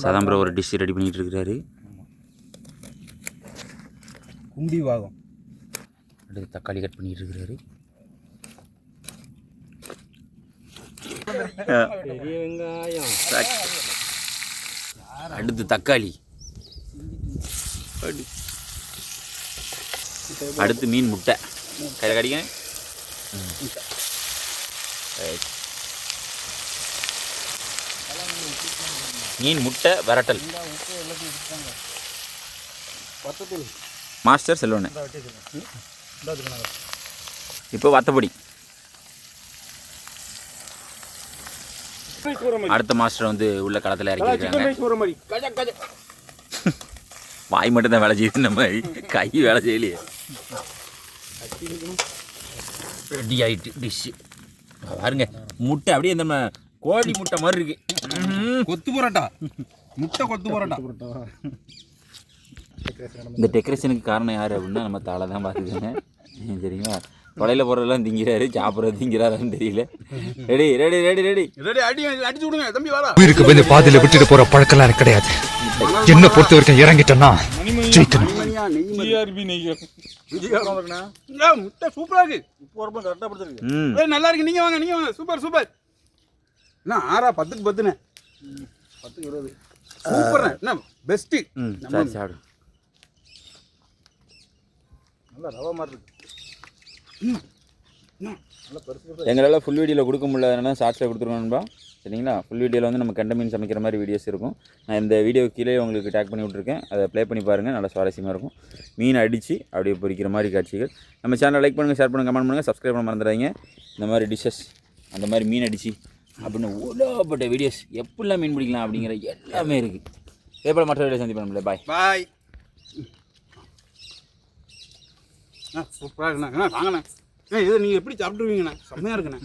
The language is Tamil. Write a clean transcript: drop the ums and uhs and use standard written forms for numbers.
சதாம் ப்ரோ ஒரு டிஷ் ரெடி பண்ணிகிட்டு இருக்கிறாரு. குண்டி பாகம். அடுத்து தக்காளி கட் பண்ணிகிட்டு இருக்கிறாரு. பெரிய வெங்காயம். அடுத்து தக்காளி. அடுத்து மீன் முட்டை கையில் கடிங்க. மீன் முட்டை விரட்டல். மாஸ்டர் செல்வண்ணே. இப்போ வத்தப்பொடி. அடுத்த மாஸ்டர் வந்து உள்ள களத்தில் இறக்கிருக்காங்க. வாய் மட்டும் தான் வேலை செய்யுது, நம்ம கை வேலை செய்யலையே. ரெடி ஆகிட்டு டிஷ்ஷு பாருங்க. முட்டை அப்படியே நம்ம கோழி முட்டை மாதிரி இருக்கு. கொத்து பரோட்டா, முட்டை கொத்து பரோட்டா. இந்த டெக்கரேஷனுக்கு காரணம் யார் அப்படின்னா நம்ம தாளை தான் பார்த்துக்கோங்க. சரிங்களா? கொலையில் போடுறதெல்லாம் திங்கிறாரு, சாப்பிட்றது திங்கிறாரான்னு தெரியல. Ready ready ready ready ready. அடிச்சு விடுங்க தம்பி. வாடா. உயிருக்கு வந்து பாதியில விட்டுட்டு போற பழக்கம் எனக்கு கிடையாது. என்ன பொறுத்த வரைக்கும் இறங்கிட்டேன்னா முட்டை சூப்பரா இருக்கு. நல்லா இருக்கு. நீங்க வாங்க, நீங்க வாங்க. Super super. என்ன 6 10க்கு 10ண்ணே, 10க்கு 20. சூப்பர். என்ன பெஸ்ட். சாப்பிடு. நல்லா ரவா மாதிரி இருக்கு. எங்களால் ஃபுல் வீடியோவில் கொடுக்க முடியாதுனால ஷார்ட்ஸில் கொடுத்துருவோம்பா. சரிங்களா? ஃபுல் வீடியோவில் வந்து நம்ம கெண்டை மீன் சமைக்கிற மாதிரி வீடியோஸ் இருக்கும். நான் இந்த வீடியோ கீழே உங்களுக்கு டேக் பண்ணி விட்ருக்கேன். அதை ப்ளே பண்ணி பாருங்கள், நல்லா சுவாரஸ்யமாக இருக்கும். மீன் அடித்து அப்படியே பொரிக்கிற மாதிரி காட்சிகள். நம்ம சேனலை லைக் பண்ணுங்கள், ஷேர் பண்ணுங்கள், கமெண்ட் பண்ணுங்கள், சப்ஸ்கிரைப் பண்ண மறந்துடாதீங்க. இந்த மாதிரி டிஷ்ஷஸ், அந்த மாதிரி மீன் அடித்து அப்படின்னு ஓலப்பட்ட வீடியோஸ், எப்படிலாம் மீன் பிடிக்கலாம் அப்படிங்கிற எல்லாமே இருக்குது. இதே போல் மற்ற வீடியோ சந்திப்பேன். நம்மளே பாய் பாய். சூப்பராக இருக்குண்ணா. வாங்கண்ணே. இது நீங்கள் எப்படி சாப்பிட்ருவீங்கண்ணா? செம்மையாக இருக்குண்ணே.